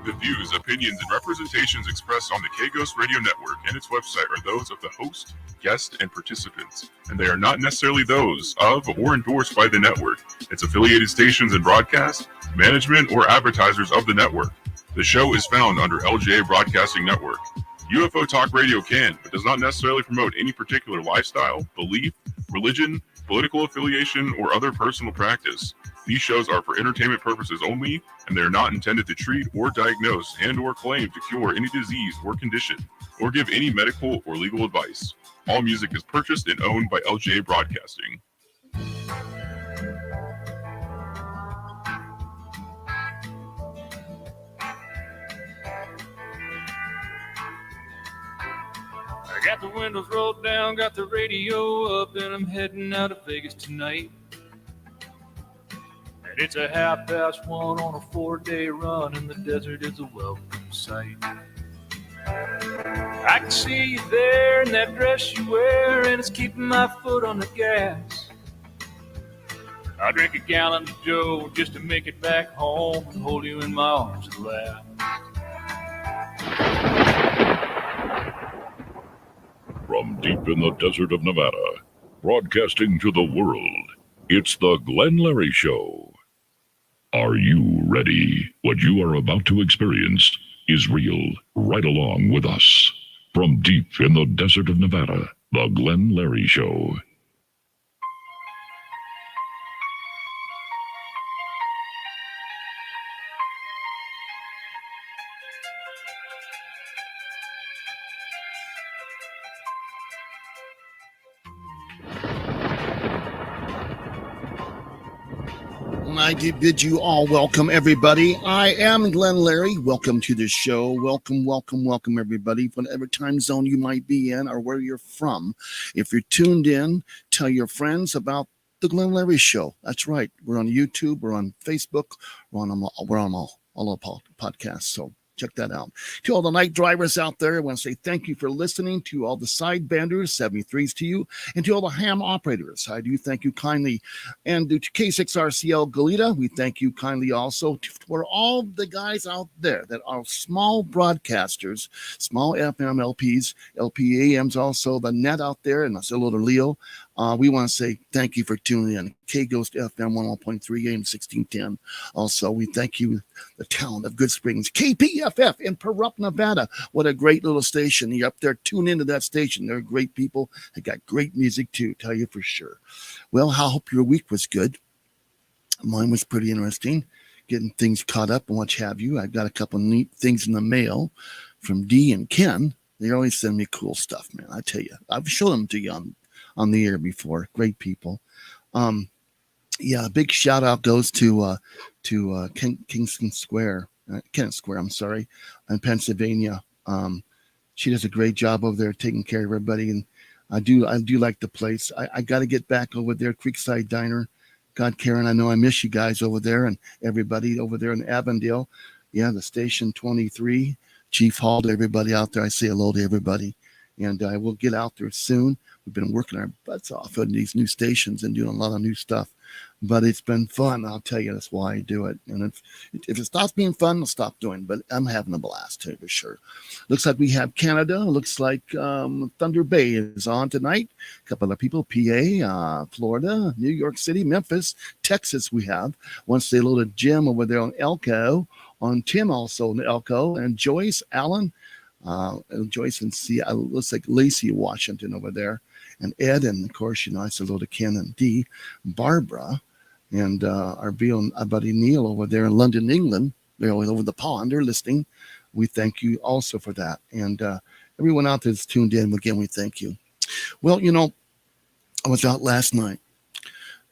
The views, opinions, and representations expressed on the K-Ghost Radio Network and its website are those of the host, guest, and participants, and they are not necessarily those of or endorsed by the network, its affiliated stations and broadcast, management, or advertisers of the network. The show is found under LJA Broadcasting Network. UFO Talk Radio can, but does not necessarily promote any particular lifestyle, belief, religion, political affiliation, or other personal practice. These shows are for entertainment purposes only, and they are not intended to treat or diagnose and or claim to cure any disease or condition, or give any medical or legal advice. All music is purchased and owned by LJA Broadcasting. I got the windows rolled down, got the radio up, and I'm heading out of Vegas tonight. And it's a 1:30 on a 4-day run, and the desert is a welcome sight. I can see you there in that dress you wear, and it's keeping my foot on the gas. I drink a gallon of Joe just to make it back home and hold you in my arms and laugh. From deep in the desert of Nevada, broadcasting to the world, it's the Glenn Larry Show. Are you ready? What you are about to experience is real. Right along with us. From deep in the desert of Nevada, the Glenn Larry Show. I do bid you all welcome, everybody. I am Glenn Larry. Welcome to the show. Welcome, everybody, whatever time zone you might be in or where you're from. If you're tuned in, tell your friends about the Glenn Larry Show. That's right. We're on YouTube. We're on Facebook. We're on all the podcasts. So check that out. To all the night drivers out there, I want to say thank you for listening. To all the sidebanders, 73s to you. And to all the ham operators, I do thank you kindly. And to K6RCL Goleta, we thank you kindly also. For all the guys out there that are small broadcasters, small FM LPs, LPAMs also, the net out there, and I say hello to Leo. We want to say thank you for tuning in. K-Ghost FM 101.3 AM 1610. Also, we thank you, the town of Good Springs, KPFF in Pahrump, Nevada. What a great little station. You're up there, tune into that station. They're great people. They got great music too, tell you for sure. Well, I hope your week was good. Mine was pretty interesting. Getting things caught up and what have you. I've got a couple neat things in the mail from Dee and Ken. They always send me cool stuff, man. I tell you, I've shown them to you on the air before. Great people. Yeah, a big shout out goes to Kingston Square, Kennett Square, I'm sorry, in Pennsylvania. She does a great job over there taking care of everybody, and I do like the place. I got to get back over there, Creekside Diner. God, Karen, I know I miss you guys over there and everybody over there in Avondale. Yeah, the Station 23, Chief Hall, to everybody out there. I say hello to everybody, and I will get out there soon. We've been working our butts off on these new stations and doing a lot of new stuff. But it's been fun. I'll tell you, that's why I do it. And if it stops being fun, I'll stop doing. But I'm having a blast too, for sure. Looks like we have Canada. Looks like Thunder Bay is on tonight. A couple of people, PA, Florida, New York City, Memphis, Texas we have. Want to say hello to Jim over there on Elko, on Tim also on Elko, and Joyce, Allen, Joyce and looks like Lacey, Washington over there. And Ed, and of course, I said hello to Ken and Dee, Barbara, and our buddy Neil over there in London, England. They're always over the pond. They're listening. We thank you also for that. And everyone out there that's tuned in, again, we thank you. Well, I was out last night,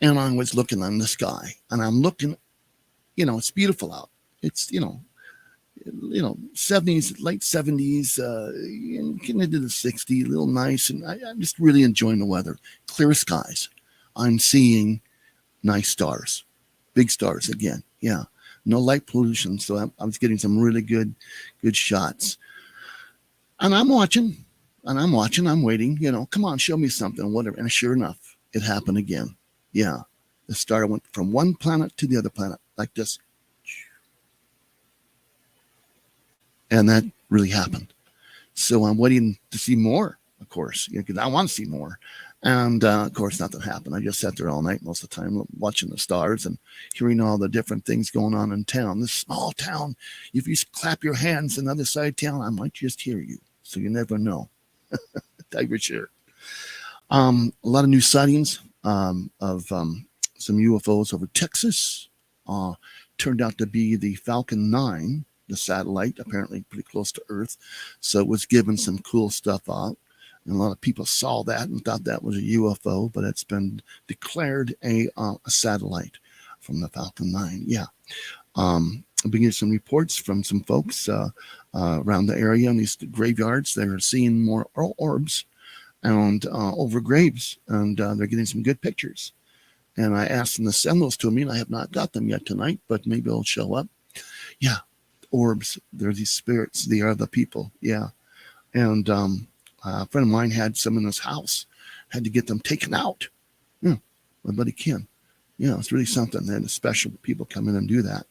and I was looking on the sky, and I'm looking, it's beautiful out. It's, 70s, late 70s, getting into the 60s, a little nice. And I'm just really enjoying the weather. Clear skies. I'm seeing nice stars, big stars again. Yeah. No light pollution. So I was getting some really good shots. And I'm watching, I'm waiting, come on, show me something, whatever. And sure enough, it happened again. Yeah. The star went from one planet to the other planet like this. And that really happened. So I'm waiting to see more, of course, because I want to see more. And of course, nothing happened. I just sat there all night most of the time watching the stars and hearing all the different things going on in town. This small town, if you clap your hands on the other side of town, I might just hear you. So you never know. Tiger share. A lot of new sightings of some UFOs over Texas. Turned out to be the Falcon 9, the satellite, apparently pretty close to Earth. So it was giving some cool stuff out. And a lot of people saw that and thought that was a UFO, but it's been declared a satellite from the Falcon 9. Yeah. I've been getting some reports from some folks around the area in these graveyards. They're seeing more orbs and over graves, and they're getting some good pictures. And I asked them to send those to me, and I have not got them yet tonight, but maybe they'll show up. Yeah, orbs. They're these spirits. They are the people. Yeah. And a friend of mine had some in his house, had to get them taken out. Yeah, my buddy Ken. Yeah, it's really something. They had special people come in and do that.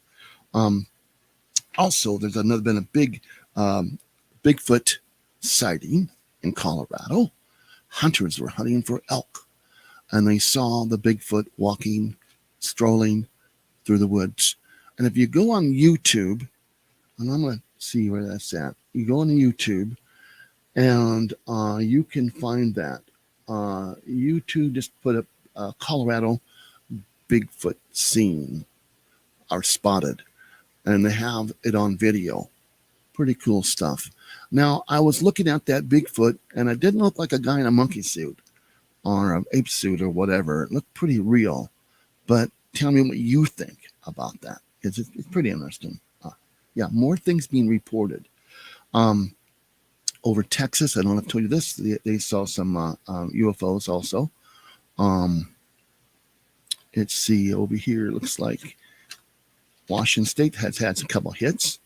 Also, there's been a big Bigfoot sighting in Colorado. Hunters were hunting for elk, and they saw the Bigfoot walking, strolling through the woods. And if you go on YouTube, and I'm going to see where that's at. You go on YouTube, and you can find that. YouTube just put up Colorado Bigfoot seen or spotted, and they have it on video. Pretty cool stuff. Now, I was looking at that Bigfoot, and it didn't look like a guy in a monkey suit or an ape suit or whatever. It looked pretty real. But tell me what you think about that. It's pretty interesting. Yeah, more things being reported. Over Texas, I don't know if I told you this, they saw some UFOs also. Let's see, over here, it looks like Washington State has had a couple hits.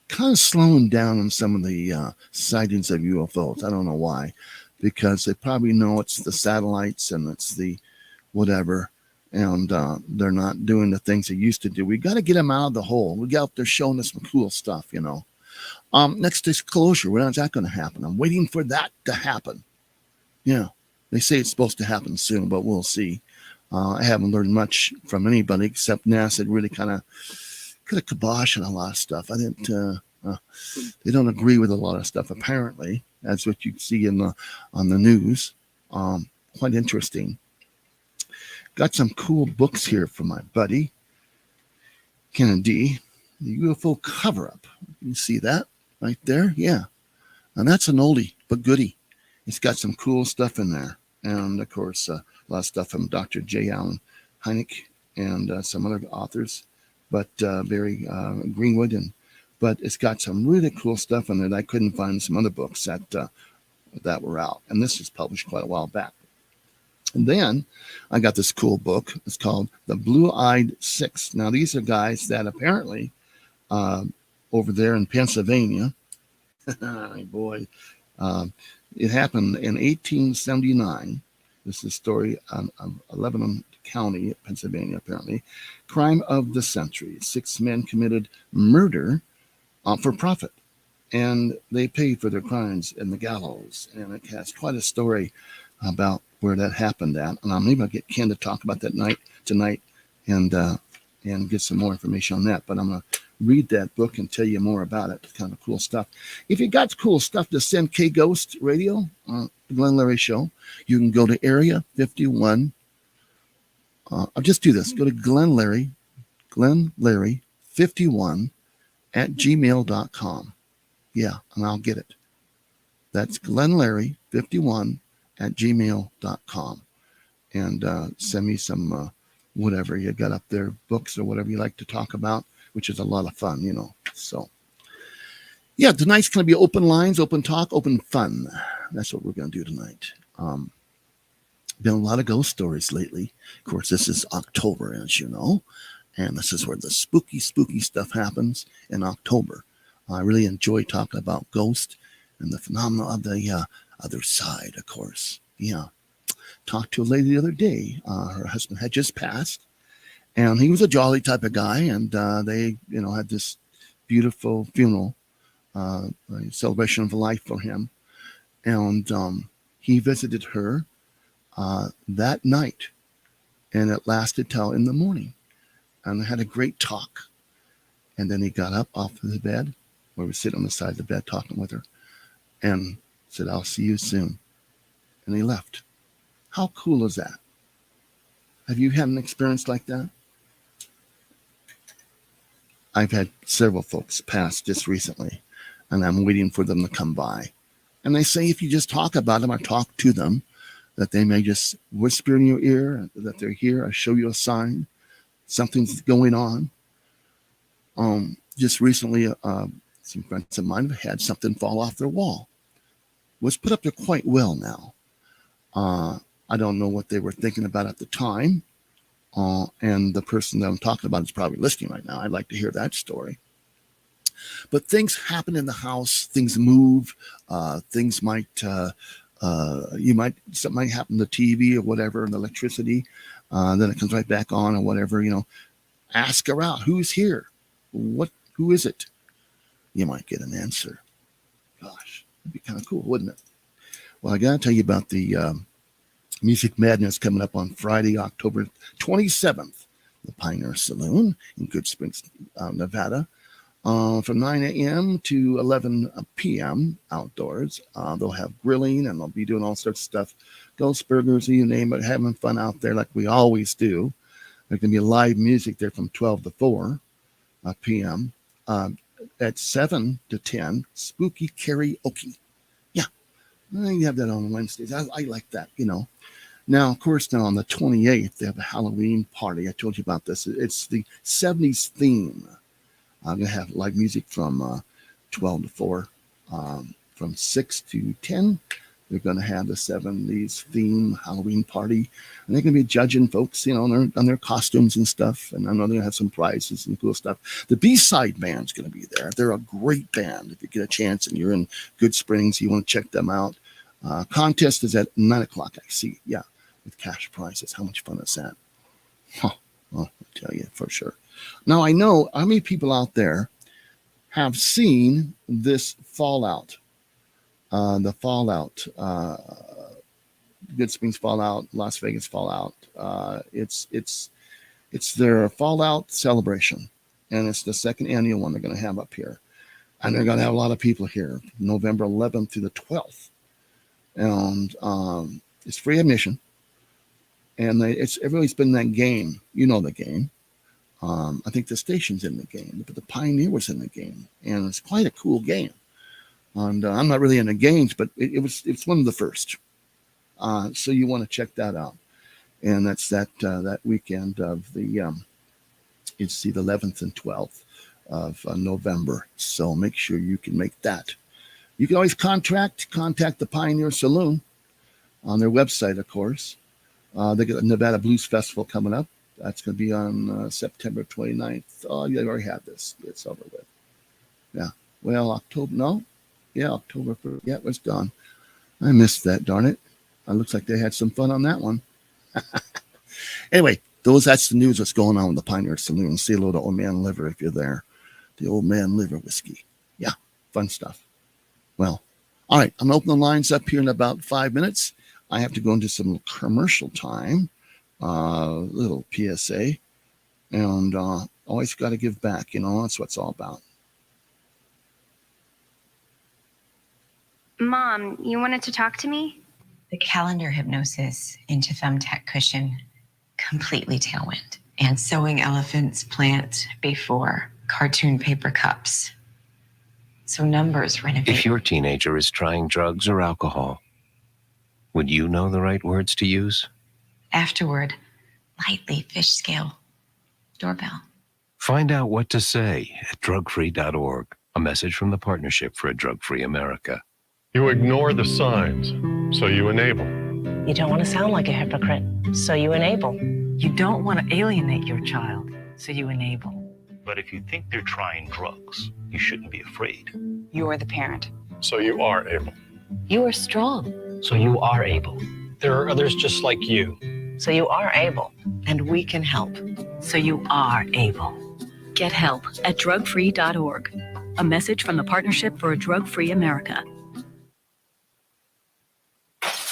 Kind of slowing down on some of the sightings of UFOs. I don't know why, because they probably know it's the satellites and it's the whatever, and they're not doing the things they used to do. We got to get them out of the hole. We got up there showing us some cool stuff, you know. Next disclosure, when is that going to happen? I'm waiting for that to happen. Yeah, they say it's supposed to happen soon, but we'll see. I haven't learned much from anybody except NASA really kind of could have kibosh on a lot of stuff. I didn't. They don't agree with a lot of stuff. Apparently, that's what you see on the news. Quite interesting. Got some cool books here from my buddy Kennedy. The UFO cover-up. You see that right there? Yeah, and that's an oldie but goodie. It's got some cool stuff in there, and of course, a lot of stuff from Dr. J. Allen Hynek and some other authors. But Barry Greenwood, but it's got some really cool stuff in it. I couldn't find some other books that were out, and this was published quite a while back. And then I got this cool book. It's called The Blue-Eyed Six. Now these are guys that apparently over there in Pennsylvania, boy, it happened in 1879. This is a story of Lebanon County, Pennsylvania, apparently. Crime of the century. 6 men committed murder for profit, and they paid for their crimes in the gallows. And it has quite a story about where that happened at. And maybe I'll get Ken to talk about that tonight and get some more information on that. But I'm going to read that book and tell you more about it. It's kind of cool stuff. If you got cool stuff to send K Ghost Radio, the Glenn Larry Show, you can go to Area 51. I'll just do this. Go to Glenn Larry 51 at gmail.com. Yeah, and I'll get it. That's Glenn Larry 51 at gmail.com. And send me some whatever you got up there, books or whatever you like to talk about, which is a lot of fun, you know. So, yeah, tonight's going to be open lines, open talk, open fun. That's what we're going to do tonight. Been a lot of ghost stories lately. Of course, this is October, as you know, and this is where the spooky stuff happens in October. I really enjoy talking about ghosts and the phenomena of the other side, of course. Yeah. Talked to a lady the other day. Her husband had just passed, and he was a jolly type of guy, and they, had this beautiful funeral a celebration of life for him. And he visited her that night, and it lasted till in the morning. And they had a great talk. And then he got up off of the bed, where we were sitting on the side of the bed talking with her, and said, "I'll see you soon." And he left. How cool is that? Have you had an experience like that? I've had several folks pass just recently, and I'm waiting for them to come by. And they say if you just talk about them or talk to them, that they may just whisper in your ear that they're here or show you a sign. Something's going on. Just recently, some friends of mine have had something fall off their wall. Was put up there quite well now. I don't know what they were thinking about at the time. And the person that I'm talking about is probably listening right now. I'd like to hear that story. But things happen in the house. Things move. Things might, something might happen to the TV or whatever, and the electricity. Then it comes right back on or whatever, Ask around. Who's here? Who is it? You might get an answer. Gosh, that'd be kind of cool, wouldn't it? Well, I got to tell you about the Music Madness coming up on Friday, October 27th, the Pioneer Saloon in Good Springs, Nevada, from 9 a.m. to 11 p.m. outdoors. They'll have grilling, and they'll be doing all sorts of stuff. Ghost burgers, you name it, having fun out there like we always do. There's going to be live music there from 12 to 4 p.m. At 7 to 10, spooky karaoke. Yeah, you have that on Wednesdays. I like that, Now, of course, now on the 28th, they have a Halloween party. I told you about this. It's the 70s theme. I'm going to have live music from 12 to 4. From 6 to 10, they're going to have the 70s theme Halloween party. And they're going to be judging folks, on their costumes and stuff. And I know they're going to have some prizes and cool stuff. The B-side band's going to be there. They're a great band. If you get a chance and you're in Good Springs, you want to check them out. Contest is at 9 o'clock, I see. Yeah, with cash prizes. How much fun is that? Well, I'll tell you for sure. Now, I know how many people out there have seen this Fallout. The Fallout, Good Springs Fallout, Las Vegas Fallout. It's their Fallout celebration, and it's the second annual one they're going to have up here. And they're going to have a lot of people here, November 11th through the 12th. And it's free admission. And everybody's been in that game. You know the game. I think the station's in the game, but the Pioneer was in the game. And it's quite a cool game. And I'm not really into games, but it's one of the first. So you want to check that out. And that's that weekend of it's the 11th and 12th of November. So make sure you can make that. You can always contact the Pioneer Saloon on their website, of course. They got the Nevada Blues Festival coming up. That's going to be on September 29th. Oh, you already had this. It's over with. Yeah. Well, October, no. Yeah, October 1st. Yeah, it was gone. I missed that, darn it. It looks like they had some fun on that one. Anyway, that's the news that's going on with the Pioneer Saloon. Say hello to Old Man Liver if you're there. The Old Man Liver whiskey. Yeah, fun stuff. Well, all right. I'm opening the lines up here in about 5 minutes. I have to go into some commercial time. Little PSA. And always got to give back. That's what it's all about. Mom, you wanted to talk to me? The calendar hypnosis into thumbtack cushion, completely tailwind. And sewing elephants plant before cartoon paper cups. So numbers renovate. If your teenager is trying drugs or alcohol, would you know the right words to use? Afterward, lightly fish scale. Doorbell. Find out what to say at drugfree.org. A message from the Partnership for a Drug-Free America. You ignore the signs, so you enable. You don't want to sound like a hypocrite, so you enable. You don't want to alienate your child, so you enable. But if you think they're trying drugs, you shouldn't be afraid. You are the parent. So you are able. You are strong, So you are able. There are others just like you. so you are able. And we can help. So you are able. Get help at drugfree.org. A message from the Partnership for a Drug-Free America.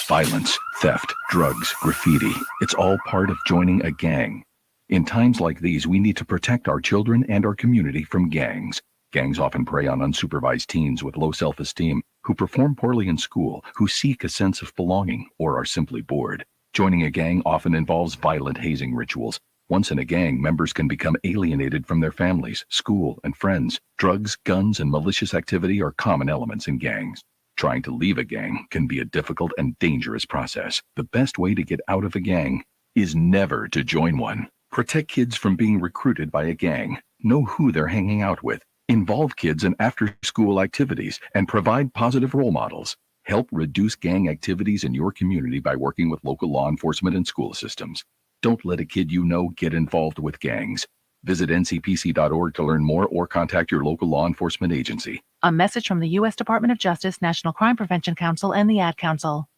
Violence, theft, drugs, graffiti. It's all part of joining a gang. In times like these, we need to protect our children and our community from gangs. Gangs often prey on unsupervised teens with low self-esteem, who perform poorly in school, who seek a sense of belonging, or are simply bored. Joining a gang often involves violent hazing rituals. Once in a gang, members can become alienated from their families, school, and friends. Drugs, guns, and malicious activity are common elements in gangs. Trying to leave a gang can be a difficult and dangerous process. The best way to get out of a gang is never to join one. Protect kids from being recruited by a gang. Know who they're hanging out with. Involve kids in after-school activities and provide positive role models. Help reduce gang activities in your community by working with local law enforcement and school systems. Don't let a kid you know get involved with gangs. Visit ncpc.org to learn more or contact your local law enforcement agency. A message from the U.S. Department of Justice, National Crime Prevention Council, and the Ad Council.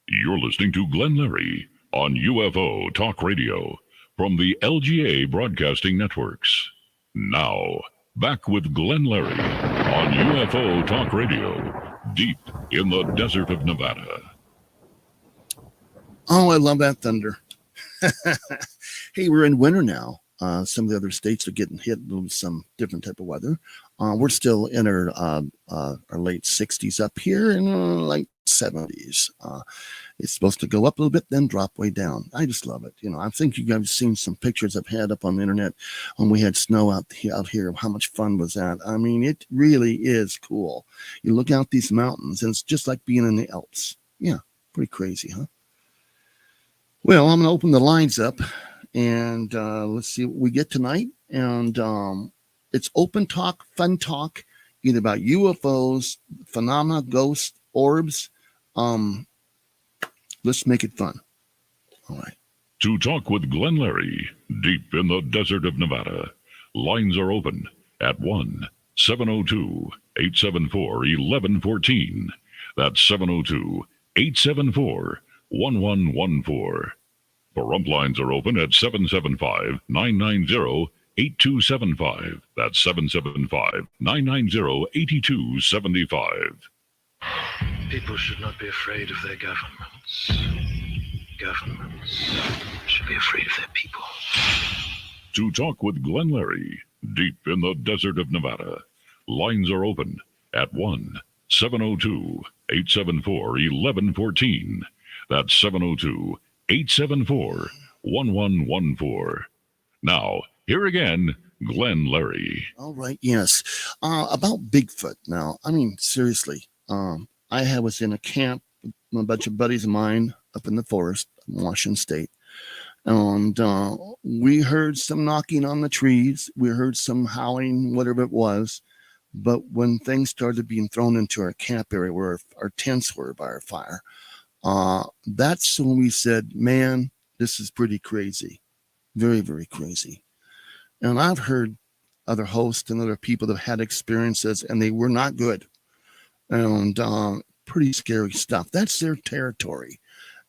You're listening to Glenn Larry on UFO Talk Radio from the LGA Broadcasting Networks. Now, back with Glenn Larry on UFO Talk Radio, deep in the desert of Nevada. Oh, I love that thunder. Hey, we're in winter now. Some of the other states are getting hit with some different type of weather. We're still in our late 60s up here and like 70s. It's supposed to go up a little bit, then drop way down. I just love it. You know, I think you guys have seen some pictures I've had up on the internet when we had snow out here. How much fun was that? I mean, it really is cool. You look out these mountains and it's just like being in the Alps. Yeah, pretty crazy, huh? Well, I'm going to open the lines up. And let's see what we get tonight. And it's open talk, fun talk, either about UFOs, phenomena, ghosts, orbs. Let's make it fun. All right. To talk with Glenn Larry, deep in the desert of Nevada, lines are open at 1-702-874-1114. That's 702-874-1114. Pahrump lines are open at 775-990-8275. That's 775-990-8275. People should not be afraid of their governments. Governments should be afraid of their people. To talk with Glenn Larry, deep in the desert of Nevada, lines are open at 1-702-874-1114. That's 702-874-1114. Now, here again, Glenn Larry. All right, yes. About Bigfoot now. I mean, seriously. I was in a camp with a bunch of buddies of mine up in the forest in Washington State. And we heard some knocking on the trees. We heard some howling, whatever it was. But when things started being thrown into our camp area where our tents were by our fire, that's when we said, man, this is pretty crazy. Very, very crazy. And I've heard other hosts and other people that have had experiences, and they were not good. And pretty scary stuff. That's their territory.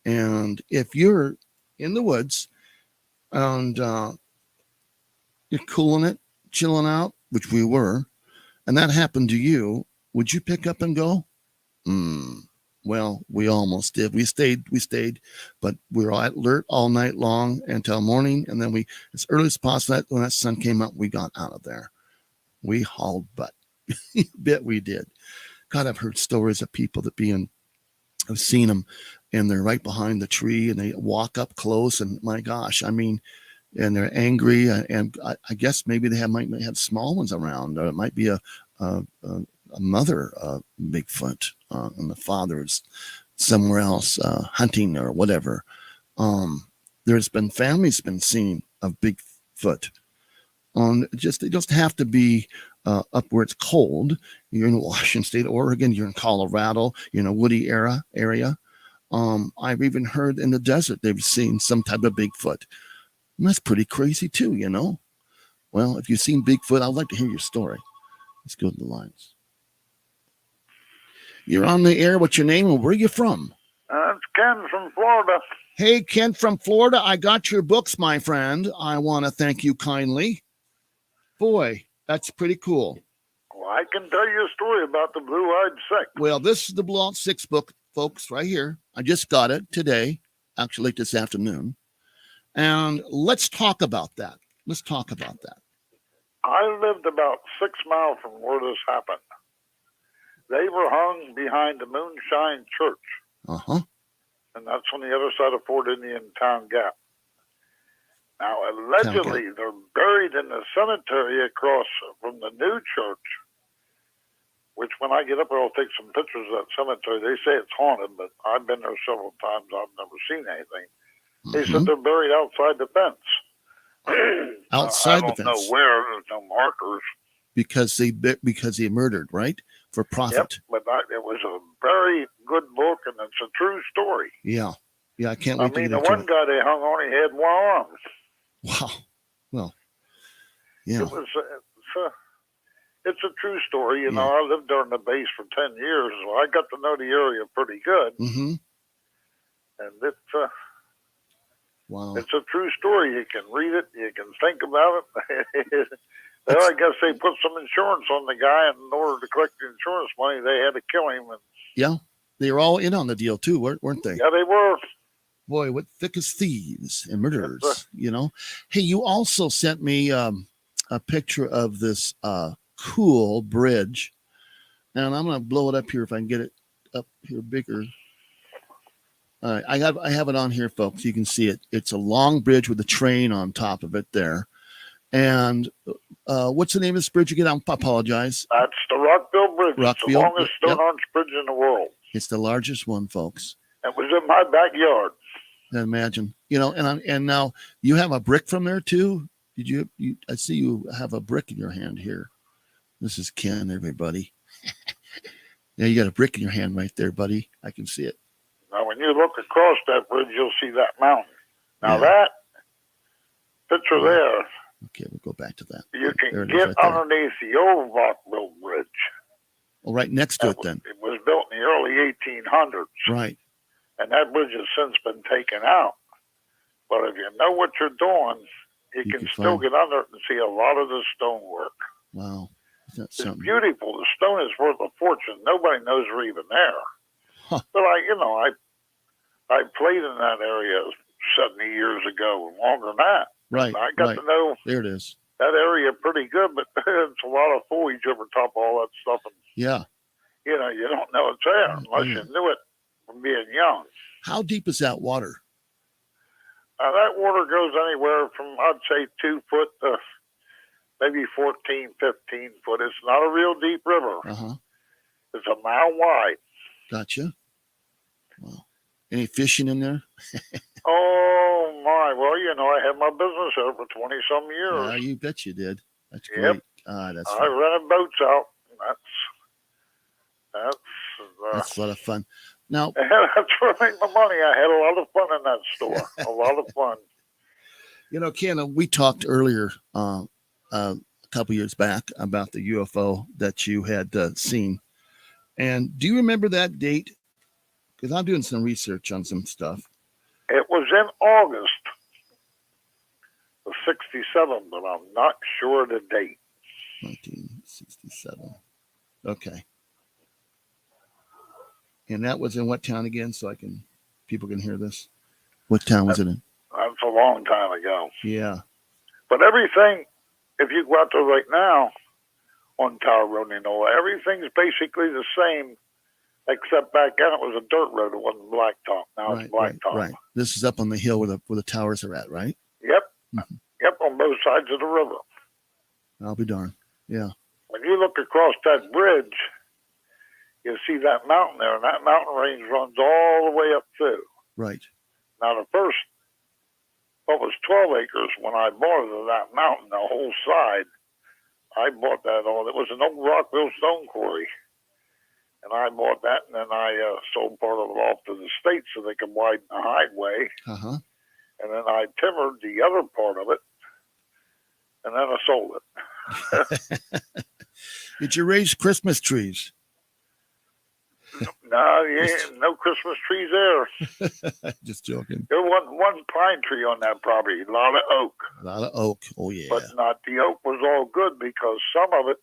And if you're in the woods and you're cooling it, chilling out, which we were, and that happened to you, would you pick up and go? Well, we almost did. We stayed, but we were alert all night long until morning. And then as early as possible, when that sun came up, we got out of there. We hauled butt. Bet we did. God, I've heard stories of people that I've seen them and they're right behind the tree and they walk up close and my gosh, I mean, and they're angry. And I guess maybe might have small ones around, or it might be a mother Bigfoot and the father's somewhere else hunting or whatever. There's been families been seen of Bigfoot. They just have to be up where it's cold. You're in Washington State, Oregon, you're in Colorado, Woody area. I've even heard in the desert they've seen some type of Bigfoot. And that's pretty crazy too, Well, if you've seen Bigfoot, I'd like to hear your story. Let's go to the lines. You're on the air. What's your name and where are you from? It's Ken from Florida. Hey, Ken from Florida. I got your books, my friend. I want to thank you kindly. Boy, that's pretty cool. Well, I can tell you a story about the Blue-Eyed Six. Well, this is the Blue-Eyed Six book, folks, right here. I just got it today, actually this afternoon. And let's talk about that. I lived about 6 miles from where this happened. They were hung behind the Moonshine Church. Uh-huh. And that's on the other side of Fort Indian Town Gap. Now, allegedly, they're buried in the cemetery across from the new church, which when I get up there, I'll take some pictures of that cemetery. They say it's haunted, but I've been there several times. I've never seen anything. They said they're buried outside the fence. Outside the I don't know fence. where. There's no markers. Because they murdered, right? For profit. Yep, but it was a very good book, and it's a true story. Yeah. I can't wait to get the into one it. guy they hung on, he had one arm. Wow. Well, yeah. It's a true story. You know, I lived there in the base for 10 years, so I got to know the area pretty good. Mm-hmm. And it's wow. It's a true story. You can read it. You can think about it. Well, I guess they put some insurance on the guy, and in order to collect the insurance money, they had to kill him. And Yeah. They were all in on the deal, too, weren't they? yeah, they were. Boy, what thick as thieves and murderers, you know? Hey, you also sent me a picture of this cool bridge. And I'm going to blow it up here if I can get it up here bigger. All right, I have it on here, folks. You can see it. It's a long bridge with a train on top of it there. And what's the name of this bridge again? I apologize. That's the Rockville Bridge. It's the Rockville, longest stone yep. arch bridge in the world. It's the largest one, folks. It was in my backyard. Imagine, you know, and now you have a brick from there too. Did you? I see you have a brick in your hand here. This is Ken, everybody. Yeah, you got a brick in your hand right there, buddy. I can see it. Now, when you look across that bridge, you'll see that mountain. Now, that picture there, okay, we'll go back to that. You can there it is get right there. underneath the old Rockville Bridge. Well, right next to it then. It was built in the early 1800s. Right. And that bridge has since been taken out. But if you know what you're doing, you can still get under it and see a lot of the stonework. Wow. That's It's something. beautiful. The stone is worth a fortune. Nobody knows we're even there. Huh. But I played in that area 70 years ago, longer than that. Right. I got to know there it is. that area pretty good, but it's a lot of foliage over top of all that stuff. And, Yeah. you know, you don't know it's there unless you knew it from being young. How deep is that water? That water goes anywhere from, I'd say, 2 foot to maybe 14, 15 foot. It's not a real deep river. Uh-huh. It's a mile wide. Gotcha. Wow. Any fishing in there? Oh, my. Well, you know, I had my business there for 20-some years. Yeah, you bet you did. That's great. Yep. That's I fun. rented boats out. That's a lot of fun. Now, that's where I make my money. I had a lot of fun in that store. A lot of fun. you know, Ken, we talked earlier a couple years back about the UFO that you had seen. And do you remember that date? Because I'm doing some research on some stuff. It was in August of 67, but I'm not sure the date. 1967. Okay. And that was in what town again? So people can hear this. What town was it in? That's a long time ago. Yeah. But everything, if you go out there right now on Tower Road, you know, everything's basically the same, except back then it was a dirt road. It wasn't blacktop. Now it's blacktop. Right. This is up on the hill where the towers are at, right? Yep. Mm-hmm. Yep, on both sides of the river. I'll be darned. Yeah. When you look across that bridge, you see that mountain there, and that mountain range runs all the way up through. Right. Now, the first, what was 12 acres when I bought it of that mountain, the whole side, I bought that all. It was an old Rockville stone quarry. And I bought that, and then I sold part of it off to the state so they could widen the highway. Uh-huh. And then I timbered the other part of it, and then I sold it. Did you raise Christmas trees? No, no Christmas trees there. Just joking. There wasn't one pine tree on that property. A lot of oak. A lot of oak. Oh, yeah. But not the oak was all good because some of it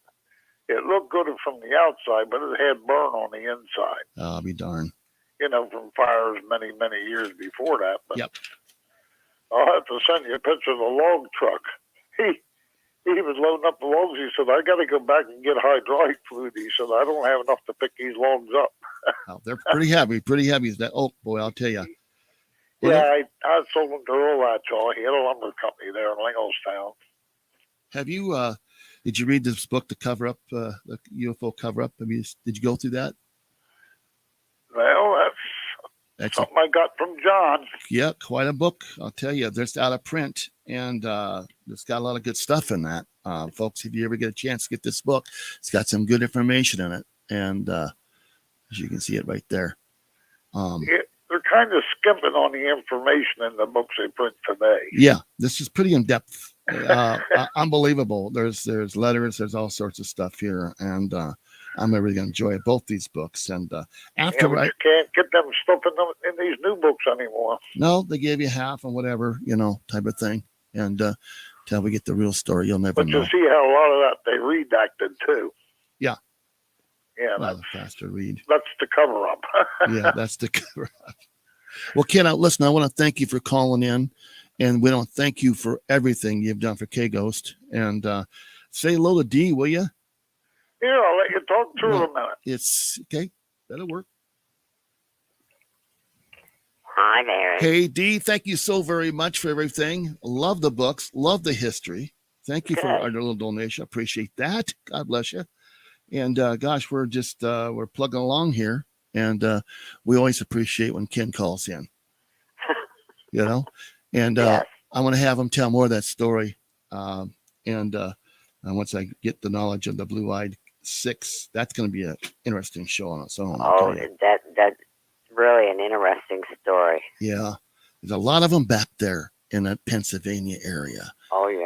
It looked good from the outside, but it had burn on the inside. I'll be darned. You know, from fires many, many years before that. But yep. I'll have to send you a picture of the log truck. He was loading up the logs. He said, I got to go back and get hydraulic fluid. He said, I don't have enough to pick these logs up. Oh, they're pretty heavy. That oak, boy, I'll tell you. Yeah, I sold them to Earl Atchall. He had a lumber company there in Linglestown. Have you, did you read this book, The Cover Up, the UFO Cover Up? I mean, did you go through that? Well, that's something I got from John. Yeah, quite a book. I'll tell you, it's out of print, and it's got a lot of good stuff in that. Folks, if you ever get a chance to get this book, it's got some good information in it, and as you can see it right there. They're kind of skimping on the information in the books they print today. Yeah, this is pretty in-depth. Unbelievable. There's letters, there's all sorts of stuff here, and I'm really going to enjoy both these books. And after you can't get them stuff in these new books anymore. No, they gave you half and whatever, type of thing. And till we get the real story, you'll never know. But you see how a lot of that they redacted too. Yeah. Yeah, that's faster read. That's the cover up. Yeah, that's the cover up. Well, Ken, listen, I want to thank you for calling in, and we want to thank you for everything you've done for K-Ghost. And say hello to Dee, will you? Yeah, I'll let you talk to her a minute. It's okay. That'll work. Hi there. Hey, Dee, thank you so very much for everything. Love the books. Love the history. Thank you for our little donation. Appreciate that. God bless you. And gosh, we're just we're plugging along here, and we always appreciate when Ken calls in. And yes. I want to have him tell more of that story. And once I get the knowledge of the Blue-Eyed Six, that's going to be an interesting show on its own. Oh, that's really an interesting story. Yeah, there's a lot of them back there in that Pennsylvania area. Oh yeah.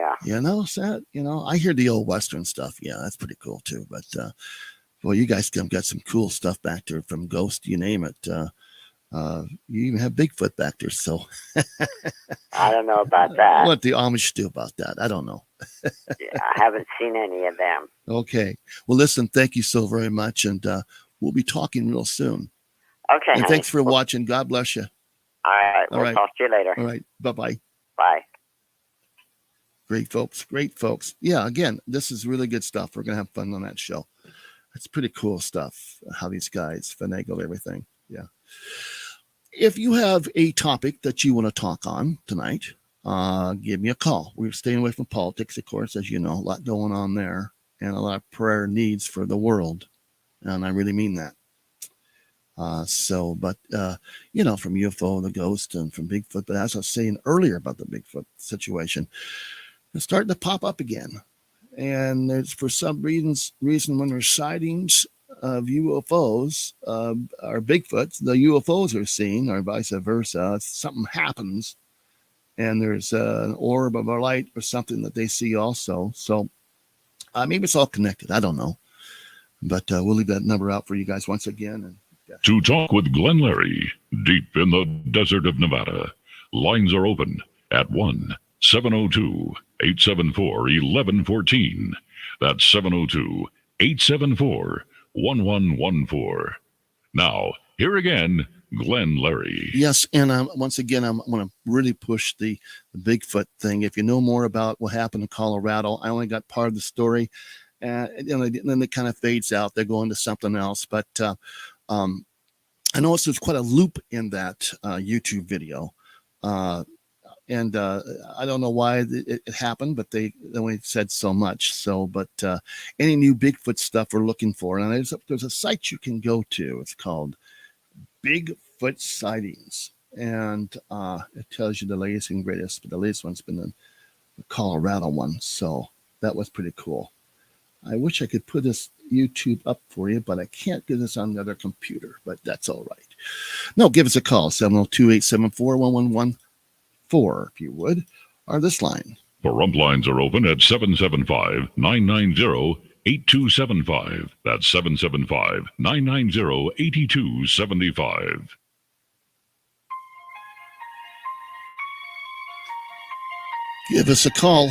I hear the old Western stuff. Yeah, that's pretty cool too. But well, you guys got some cool stuff back there from Ghost, you name it. You even have Bigfoot back there. So I don't know about that. What the Amish do about that, I don't know. Yeah, I haven't seen any of them. Okay. Well, listen, thank you so very much, and we'll be talking real soon. Okay. And thanks for watching. God bless you. All right. We'll talk to you later. All right. Bye-bye. Bye. Great folks. Yeah, again, this is really good stuff. We're going to have fun on that show. It's pretty cool stuff, how these guys finagle everything. Yeah. If you have a topic that you want to talk on tonight, give me a call. We're staying away from politics, of course, as you know, a lot going on there, and a lot of prayer needs for the world. And I really mean that. From UFO, the Ghost, and from Bigfoot. But as I was saying earlier about the Bigfoot situation, it's starting to pop up again. And there's, for some reason when there's sightings of UFOs or Bigfoots, the UFOs are seen, or vice versa. Something happens, and there's an orb of a light or something that they see also. So maybe it's all connected. I don't know. But we'll leave that number out for you guys once again. And to talk with Glenn Larry, deep in the desert of Nevada. Lines are open at 1-702-874-1114. That's 702-874-1114. Now, here again, Glenn Larry. Yes, and once again, I'm going to really push the Bigfoot thing. If you know more about what happened in Colorado, I only got part of the story, and then it kind of fades out. They're going to something else, but I noticed there's quite a loop in that YouTube video. And I don't know why it happened, but they only said so much. So, but any new Bigfoot stuff we're looking for, and there's a site you can go to. It's called Bigfoot Sightings, and it tells you the latest and greatest. But the latest one's been the Colorado one, so that was pretty cool. I wish I could put this YouTube up for you, but I can't do this on the other computer, but that's all right. No, give us a call, 702-874-1114, if you would, or this line. The rump lines are open at 775-990-8275. That's 775-990-8275. Give us a call.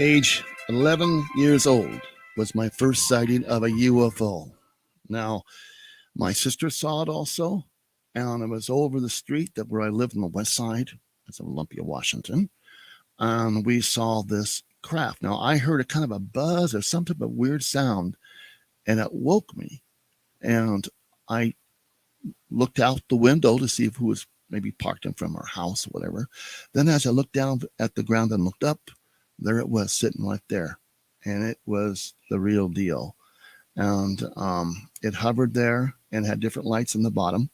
Age 11 years old was my first sighting of a UFO. Now, my sister saw it also, and it was over the street that where I lived on the west side. It's in Olympia, Washington. And we saw this craft. Now, I heard a kind of a buzz or some type of weird sound, and it woke me. And I looked out the window to see if who was maybe parked in front of our house or whatever. Then as I looked down at the ground and looked up, there it was sitting right there. And it was the real deal. And it hovered there and had different lights in the bottom.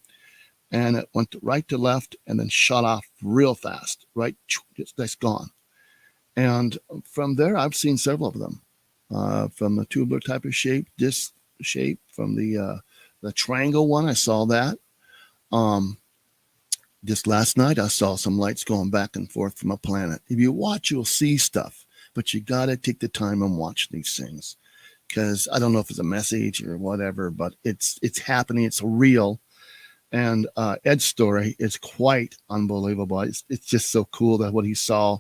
And it went right to left and then shot off real fast. Right, it's gone. And from there, I've seen several of them. From the tubular type of shape, disc shape, from the triangle one, I saw that. Just last night, I saw some lights going back and forth from a planet. If you watch, you'll see stuff, but you got to take the time and watch these things, because I don't know if it's a message or whatever, but it's happening. It's real. And Ed's story is quite unbelievable. It's just so cool that what he saw,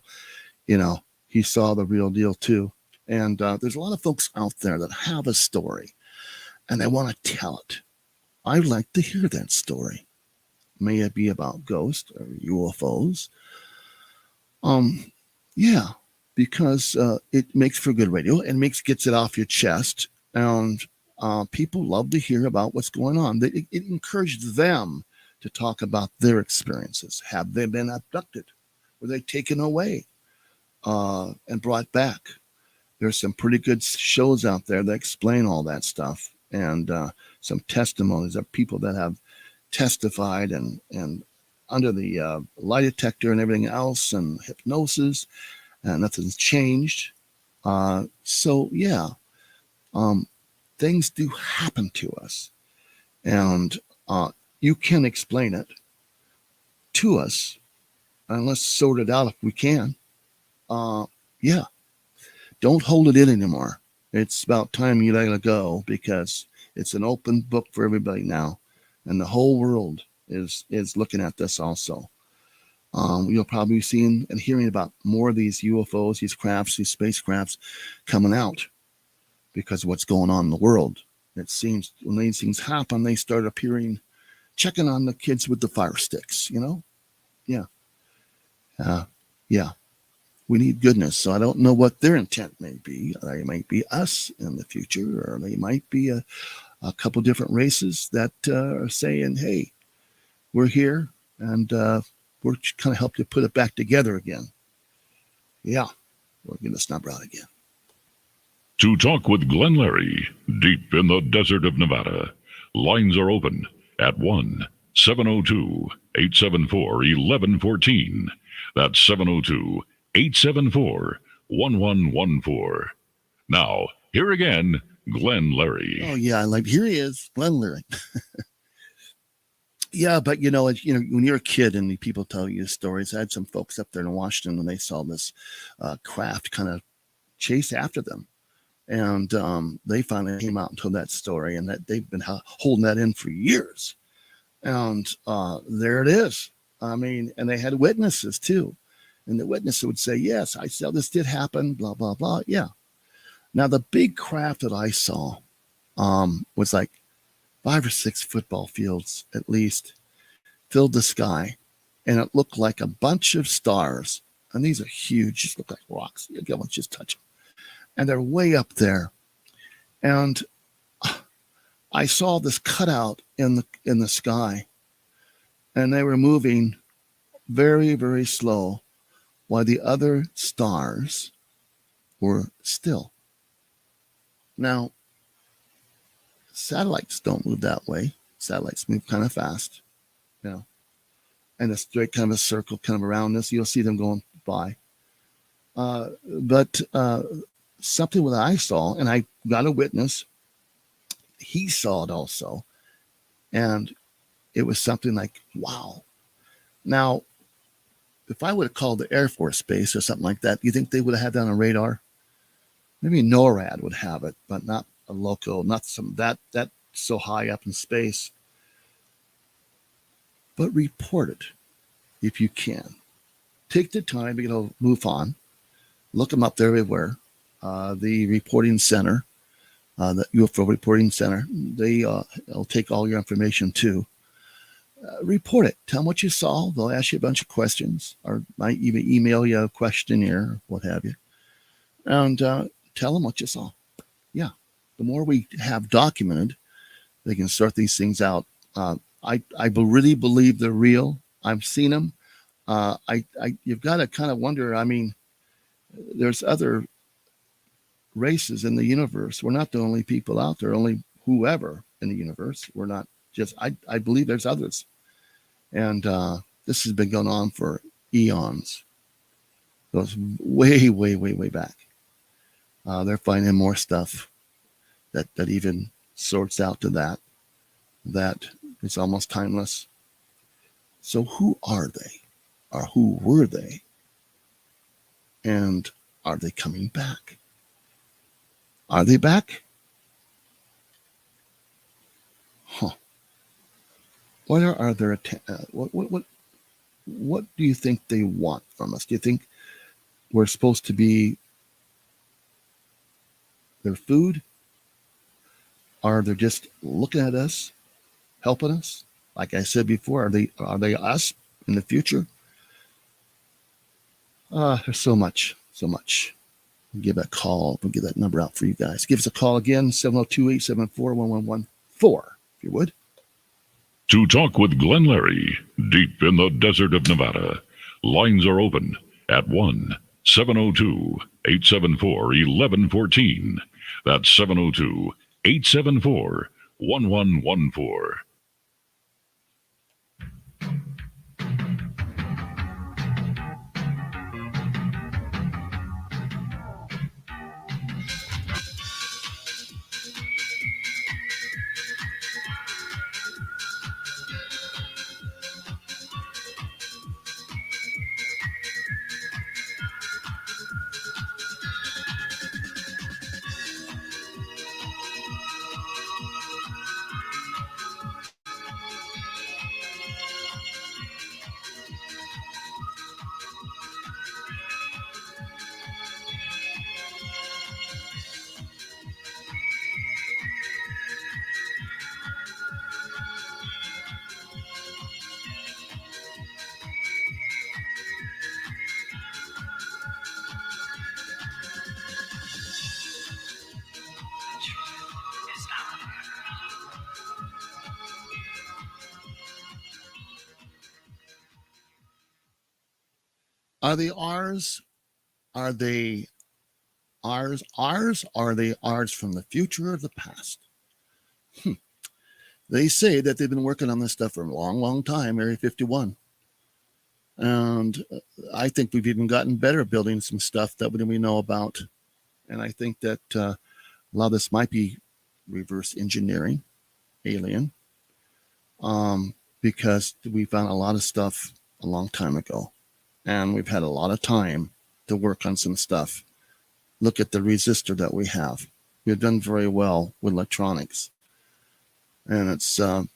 he saw the real deal too. And there's a lot of folks out there that have a story and they want to tell it. I'd like to hear that story. May it be about ghosts or UFOs. Yeah, because it makes for good radio and gets it off your chest. And people love to hear about what's going on. It encourages them to talk about their experiences. Have they been abducted? Were they taken away and brought back? There's some pretty good shows out there that explain all that stuff, and some testimonies of people that have testified and under the lie detector and everything else and hypnosis, and nothing's changed. So yeah, things do happen to us, and you can explain it to us, and let's sort it out if we can. Yeah, don't hold it in anymore. It's about time you let it go, because it's an open book for everybody now, and the whole world is looking at this also. You'll probably be seeing and hearing about more of these UFOs, these crafts, these spacecrafts coming out because of what's going on in the world. It seems when these things happen, they start appearing, checking on the kids with the fire sticks, Yeah. Yeah. We need goodness. So I don't know what their intent may be. They might be us in the future, or they might be a couple different races that are saying, hey, we're here, and we're kind of help you put it back together again. Yeah, we're going to snub out again. To talk with Glenn Larry, deep in the desert of Nevada, lines are open at 1-702-874-1114. That's 702-874-1114. Now, here again, Glenn Larry. Oh, yeah, here he is, Glenn Larry. Yeah, but when you're a kid and people tell you stories, I had some folks up there in Washington when they saw this craft kind of chase after them. And they finally came out and told that story, and that they've been holding that in for years. And there it is. I mean, and they had witnesses too. And the witness would say, yes, I saw this did happen, blah, blah, blah. Yeah. Now, the big craft that I saw was like 5 or 6 football fields, at least, filled the sky. And it looked like a bunch of stars. And these are huge, just look like rocks. You go and just touch them. And they're way up there. And I saw this cutout in the sky. And they were moving very, very slow, while the other stars were still. Now, satellites don't move that way. Satellites move kind of fast, and a straight kind of a circle kind of around this. You'll see them going by. But something that I saw, and I got a witness, he saw it also, and it was something like, wow. Now, if I would have called the Air Force Base or something like that, do you think they would have had that on radar? Maybe NORAD would have it, but not a local, not some that so high up in space. But report it if you can. Take the time to move on, Look them up. They're everywhere. The reporting center, the UFO reporting center, they'll take all your information too. Report it. Tell them what you saw. They'll ask you a bunch of questions, or might even email you a questionnaire, or what have you. And tell them what you saw. Yeah. The more we have documented, they can sort these things out. I really believe they're real. I've seen them. You've got to kind of wonder. I mean, there's other races in the universe. We're not the only people out there, only whoever in the universe. We're not just, I believe there's others. And this has been going on for eons. Goes way, way, way, way back. They're finding more stuff that even sorts out to that is almost timeless. So who are they? Or who were they? And are they coming back? Are they back? Huh. What are their what do you think they want from us? Do you think we're supposed to be their food? Or they're just looking at us, helping us? Like I said before, are they us in the future? There's so much. We'll give that call. We'll get that number out for you guys. Give us a call again, 702-874-1114, if you would. To talk with Glenn Larry, deep in the desert of Nevada, lines are open at 1-702-874-1114. That's 702-874-1114. Are they ours? Are they ours? Are they ours from the future or the past? They say that they've been working on this stuff for a long, long time, Area 51. And I think we've even gotten better at building some stuff that we know about. And I think that a lot of this might be reverse engineering, alien, because we found a lot of stuff a long time ago. And we've had a lot of time to work on some stuff. Look at the resistor that we have. We've done very well with electronics. And it's, I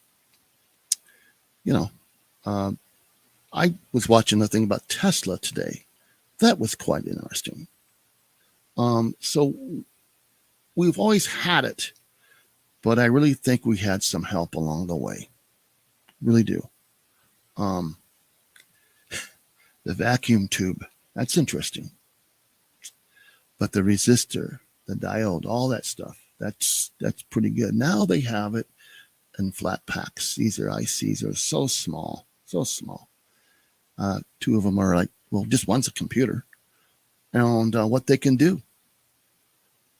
was watching a thing about Tesla today. That was quite interesting. So we've always had it, but I really think we had some help along the way. Really do. The vacuum tube, that's interesting. But the resistor, the diode, all that stuff, that's pretty good. Now they have it in flat packs. These are ICs, are so small. Two of them are like, well, just one's a computer. And what they can do.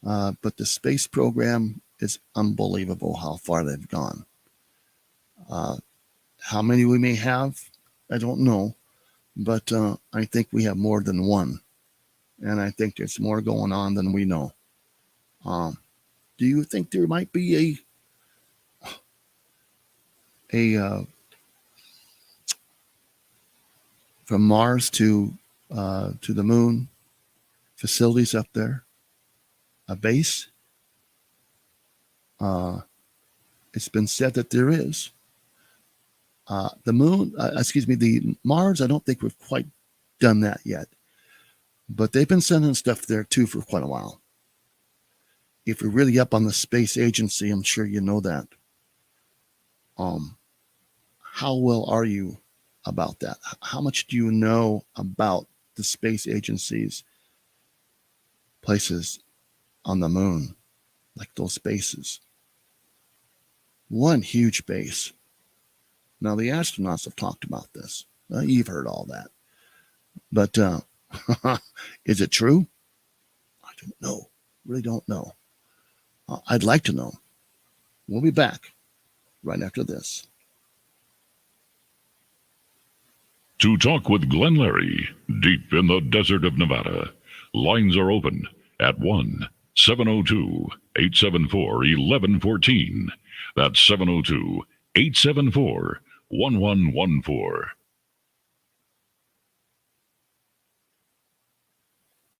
But the space program is unbelievable how far they've gone. How many we may have, I don't know. But I think we have more than one. And I think there's more going on than we know. Do you think there might be a from Mars to the moon facilities up there? A base? It's been said that there is. The moon, the Mars, I don't think we've quite done that yet. But they've been sending stuff there too for quite a while. If you're really up on the space agency, I'm sure you know that. How well are you about that? How much do you know about the space agency's places on the moon, like those bases? One huge base. Now, the astronauts have talked about this. You've heard all that. But is it true? I don't know. Really don't know. I'd like to know. We'll be back right after this. To talk with Glenn Larry, deep in the desert of Nevada, lines are open at 1-702-874-1114. That's 702-874-1114.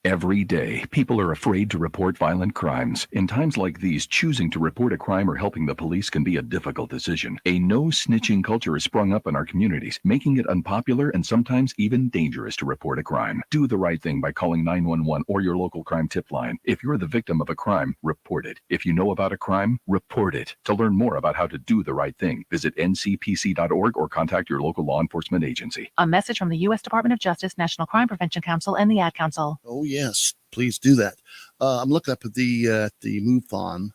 Every day, people are afraid to report violent crimes. In times like these, choosing to report a crime or helping the police can be a difficult decision. A no-snitching culture has sprung up in our communities, making it unpopular and sometimes even dangerous to report a crime. Do the right thing by calling 911 or your local crime tip line. If you're the victim of a crime, report it. If you know about a crime, report it. To learn more about how to do the right thing, visit ncpc.org or contact your local law enforcement agency. A message from the U.S. Department of Justice, National Crime Prevention Council, and the Ad Council. Oh, yes, please do that. I'm looking up at the MUFON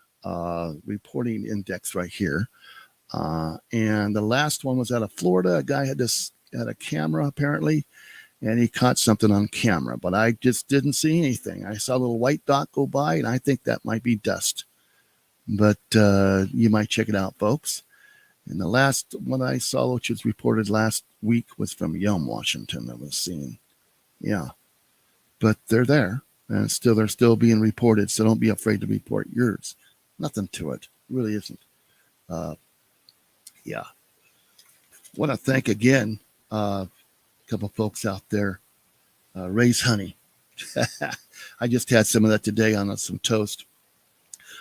reporting index right here. And the last one was out of Florida. A guy had a camera, apparently, and he caught something on camera. But I just didn't see anything. I saw a little white dot go by, and I think that might be dust. But you might check it out, folks. And the last one I saw, which was reported last week, was from Yelm, Washington, that was seen. Yeah. But they're there, and they're still being reported, so don't be afraid to report yours. Nothing to it. Really isn't. Yeah. Want to thank again a couple folks out there. Ray's Honey. I just had some of that today on some toast.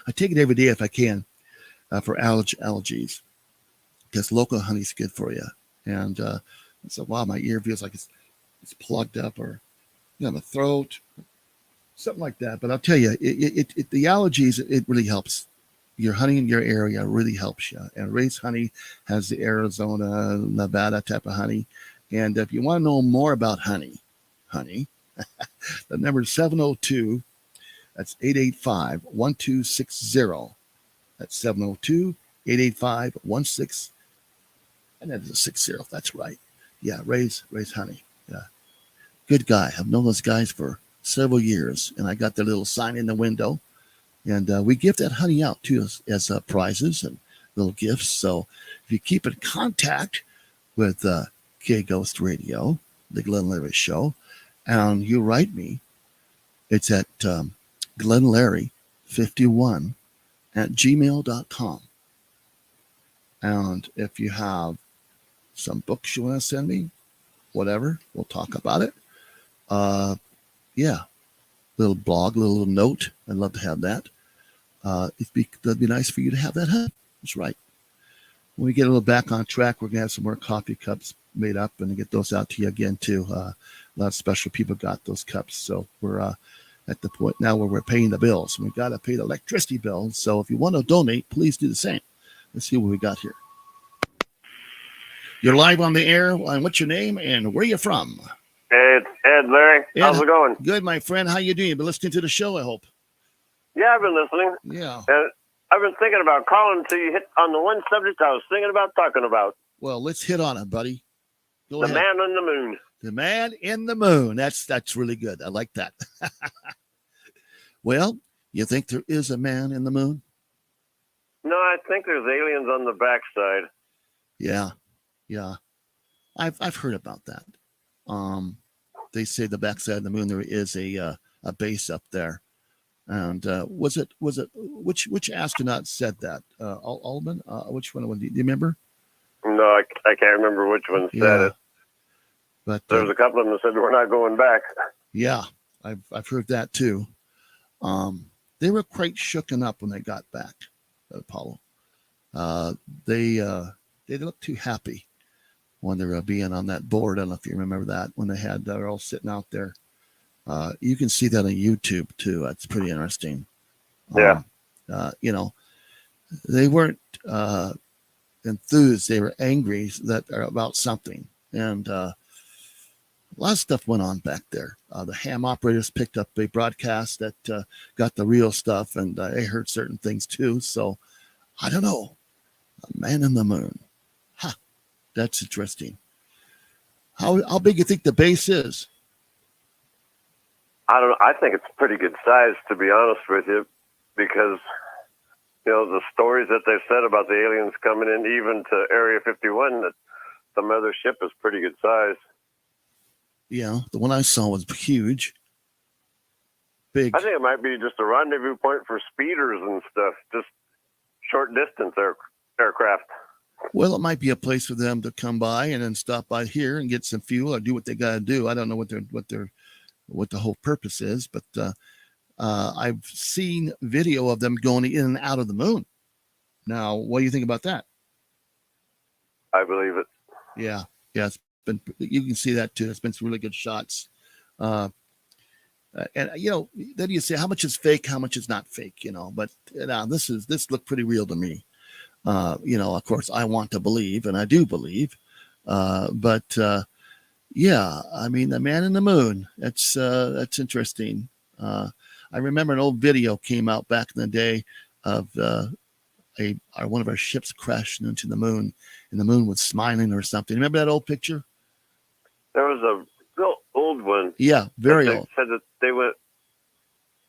I take it every day if I can for allergies, because local honey's good for you. And I said, wow, my ear feels like it's plugged up, or the throat, something like that. But I'll tell you, the allergies, it really helps. Your honey in your area really helps you. And Ray's Honey has the Arizona, Nevada type of honey. And if you want to know more about honey, the number is 702. That's 885-1260. That's 702-885-16. And that is a 60. That's right. Yeah, Ray's Honey. Yeah. Good guy. I've known those guys for several years, and I got their little sign in the window, and we give that honey out too as prizes and little gifts. So if you keep in contact with K Ghost Radio, the Glenn Larry Show, and you write me, it's at glenlarry51@gmail.com. And if you have some books you want to send me, whatever, we'll talk about it. Yeah, little blog, little note. I'd love to have that. That'd be nice for you to have that. Huh? That's right. When we get a little back on track, we're gonna have some more coffee cups made up and get those out to you again too. A lot of special people got those cups, so we're at the point now where we're paying the bills. We got to pay the electricity bill. So if you want to donate, please do the same. Let's see what we got here. You're live on the air. And what's your name and where are you from? It's Ed, Larry. Ed, how's it going? Good, my friend. How you doing? You've been listening to the show, I hope. Yeah, I've been listening. Yeah. And I've been thinking about calling until you hit on the one subject I was thinking about talking about. Well, let's hit on it, buddy. Go ahead. The man on the moon. The man in the moon. That's really good. I like that. Well, you think there is a man in the moon? No, I think there's aliens on the backside. Yeah. I've heard about that. They say the backside of the moon there is a base up there. And was it which astronaut said that? Aldrin? Which one? Do you remember? No, I can't remember which one said it. But there was a couple of them that said we're not going back. Yeah, I've heard that too. They were quite shooken up when they got back, Apollo. They didn't look too happy when they were being on that board. I don't know if you remember that, when they're all sitting out there. You can see that on YouTube too. That's pretty interesting. Yeah. They weren't enthused. They were angry about something. And a lot of stuff went on back there. The ham operators picked up a broadcast that got the real stuff, and they heard certain things too. So I don't know. A man in the moon. Huh. That's interesting. How big you think the base is? I don't know. I think it's pretty good size, to be honest with you, because the stories that they've said about the aliens coming in, even to Area 51, that the mothership is pretty good size. Yeah, the one I saw was huge. Big. I think it might be just a rendezvous point for speeders and stuff, just short distance aircraft. Well, it might be a place for them to come by and then stop by here and get some fuel or do what they got to do. I don't know what the whole purpose is, but I've seen video of them going in and out of the moon. Now, what do you think about that? I believe it. Yeah, it's been. You can see that too. It's been some really good shots. And then you say how much is fake, how much is not fake. But this looked pretty real to me. Of course, I want to believe, and I do believe. But I mean, the man in the moon. That's interesting. I remember an old video came out back in the day of one of our ships crashing into the moon, and the moon was smiling or something. Remember that old picture? There was a real old one. Yeah, very old. Said that they went.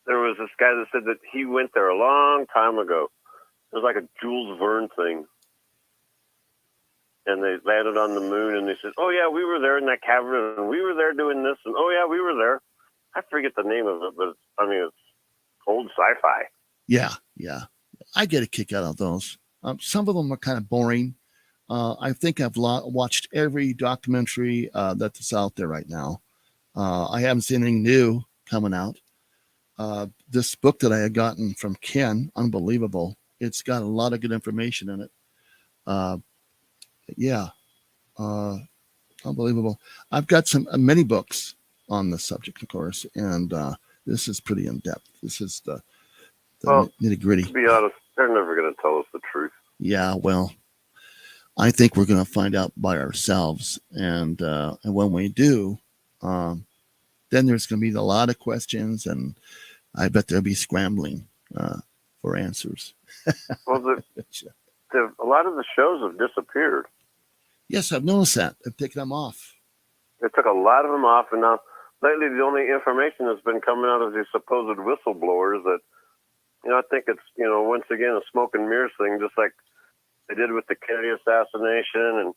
There was this guy that said that he went there a long time ago. It was like a Jules Verne thing. And they landed on the moon, and they said, "Oh yeah, we were there in that cavern, and we were there doing this, and oh yeah, we were there." I forget the name of it, but it's old sci-fi. Yeah. I get a kick out of those. Some of them are kind of boring. I think I've watched every documentary that's out there right now. I haven't seen anything new coming out. This book that I had gotten from Ken, unbelievable. It's got a lot of good information in it. Unbelievable. I've got many books on the subject, of course, and this is pretty in depth. This is the nitty gritty. To be honest, they're never going to tell us the truth. Yeah, well, I think we're going to find out by ourselves, and when we do, then there's going to be a lot of questions, and I bet there'll be scrambling for answers. Well, a lot of the shows have disappeared. Yes, I've noticed that. They've taken them off. They took a lot of them off, and now lately the only information that's been coming out of these supposed whistleblowers that, I think it's, once again, a smoke and mirrors thing, just like they did with the Kennedy assassination and,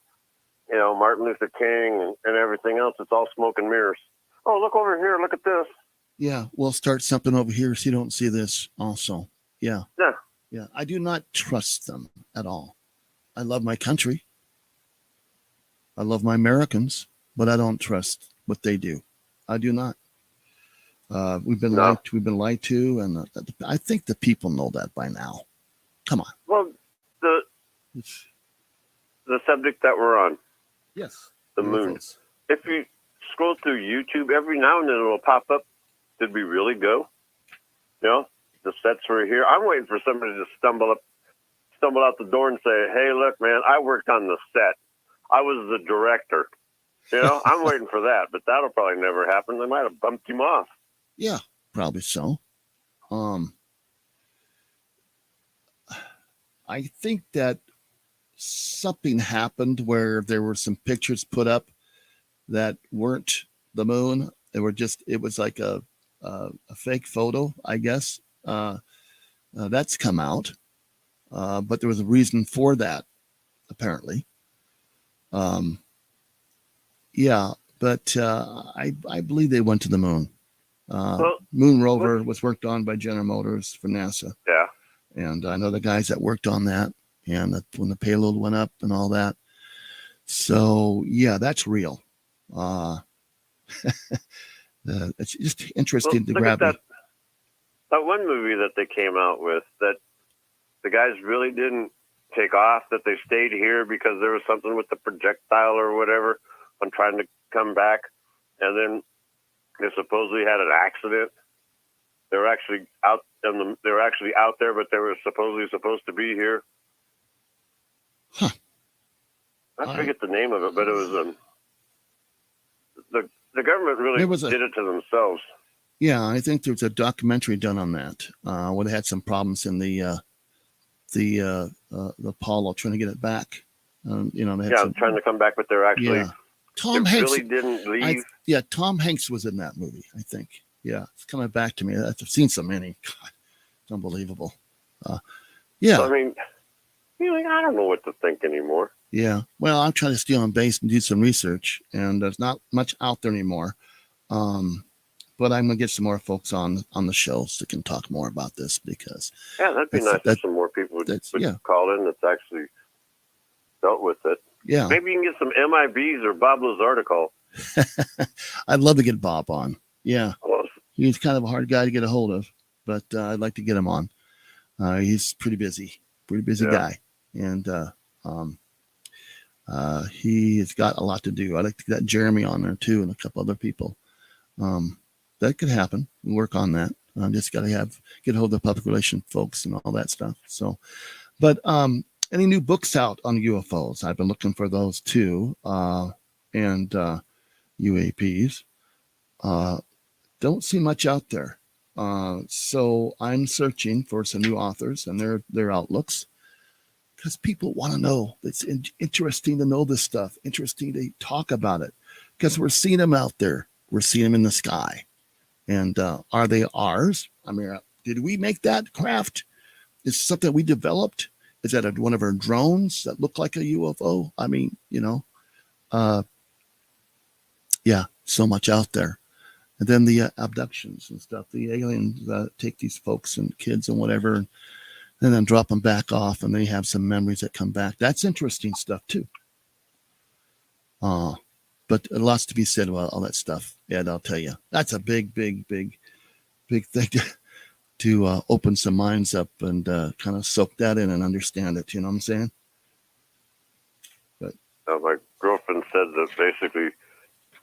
Martin Luther King and everything else. It's all smoke and mirrors. Oh, look over here. Look at this. Yeah, we'll start something over here so you don't see this also. Yeah. I do not trust them at all. I love my country. I love my Americans, but I don't trust what they do. I do not. We've been lied to, and I think the people know that by now. Come on. Well, the subject that we're on. Yes. The moon. If you scroll through YouTube, every now and then it'll pop up. Did we really go? The sets were here. I'm waiting for somebody to stumble out the door and say, "Hey, look, man, I worked on the set. I was the director." I'm waiting for that, but that'll probably never happen. They might have bumped him off. Yeah, probably so. I think that something happened where there were some pictures put up that weren't the moon. It was like a fake photo, I guess. That's come out. But there was a reason for that, apparently. But I believe they went to the moon. Moon rover was worked on by General Motors for NASA. Yeah. And I know the guys that worked on that, and when the payload went up and all that. So, yeah, that's real. It's just interesting to grab that one movie that they came out with that the guys really didn't take off, that they stayed here because there was something with the projectile or whatever on trying to come back. And then they supposedly had an accident. They were actually out they were actually out there, but they were supposedly supposed to be here. Huh. I forget the name of it, but it was the government really did it to themselves. Yeah, I think there's a documentary done on that. Where they had some problems in the Apollo trying to get it back. They had trying to come back, but they're actually Tom they Hanks really didn't leave. Tom Hanks was in that movie, I think. Yeah, it's coming back to me. I've seen so many. God, it's unbelievable. So, I mean, I don't know what to think anymore. Yeah. Well, I'm trying to stay on base and do some research, and there's not much out there anymore. But I'm gonna get some more folks on the show so we can talk more about this because that'd be nice if some more people would call in that's actually dealt with it. Yeah. Maybe you can get some MIBs or Bob Lazar to call. I'd love to get Bob on. Yeah. Well, he's kind of a hard guy to get a hold of, but I'd like to get him on. He's pretty busy guy. And he has got a lot to do. I'd like to get Jeremy on there too and a couple other people. That could happen. We'll work on that. Just got to get a hold of the public relation folks and all that stuff. So, but any new books out on UFOs? I've been looking for those too. And UAPs. Don't see much out there. So I'm searching for some new authors and their outlooks because people want to know. It's interesting to know this stuff, interesting to talk about it because we're seeing them out there. We're seeing them in the sky. And are they ours? I mean, did we make that craft? Is it something we developed? Is that one of our drones that look like a UFO? I mean, so much out there. And then the abductions and stuff. The aliens take these folks and kids and whatever, and then drop them back off, and they have some memories that come back. That's interesting stuff too. But lots to be said about all that stuff. Yeah, I'll tell you. That's a big thing to open some minds up and kind of soak that in and understand it. You know what I'm saying? But my girlfriend said that basically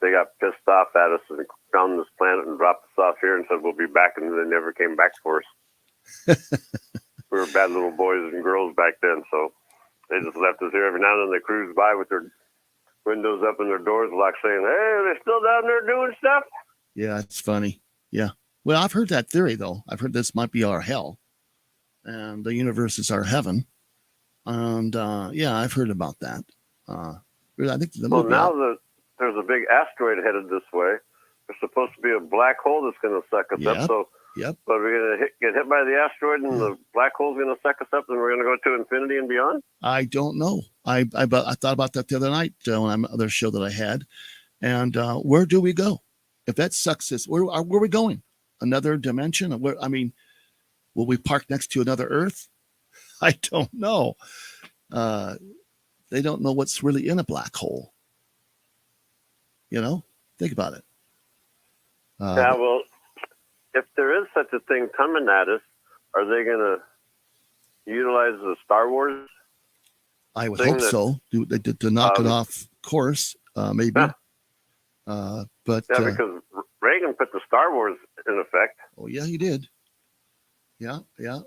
they got pissed off at us and found this planet and dropped us off here and said we'll be back, and they never came back for us. We were bad little boys and girls back then, so they just left us here. Every now and then they cruise by with their windows up and their doors locked, saying, "Hey, they're still down there doing stuff." Yeah, it's funny. Yeah. Well, I've heard that theory though. I've heard this might be our hell, and the universe is our heaven. And I've heard about that. I think now that there's a big asteroid headed this way, there's supposed to be a black hole that's going to suck us up. So, but we're going to get hit by the asteroid, and the black hole's going to suck us up, and we're going to go to infinity and beyond. I don't know. I thought about that the other night on another show that I had. And where do we go if that sucks us? Where are we going? Another dimension? I mean, will we park next to another Earth? I don't know. They don't know what's really in a black hole. Think about it. Well, if there is such a thing coming at us, are they going to utilize the Star Wars? I would hope so. To knock it off course, maybe. But because Reagan put the Star Wars in effect. Oh yeah, he did. Yeah,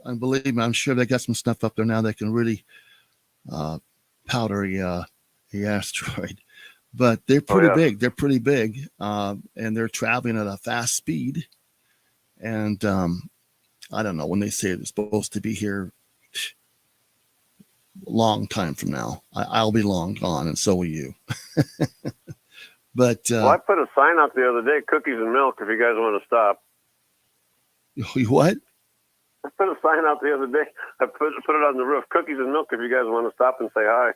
and believe me, I'm sure they got some stuff up there now that can really powder the asteroid. But they're pretty big. They're pretty big, and they're traveling at a fast speed. And I don't know when they say it's supposed to be here. Long time from now, I'll be long gone, and so will you. But I put a sign out the other day: cookies and milk. If you guys want to stop. What? I put a sign out the other day. I put it on the roof: cookies and milk. If you guys want to stop and say hi.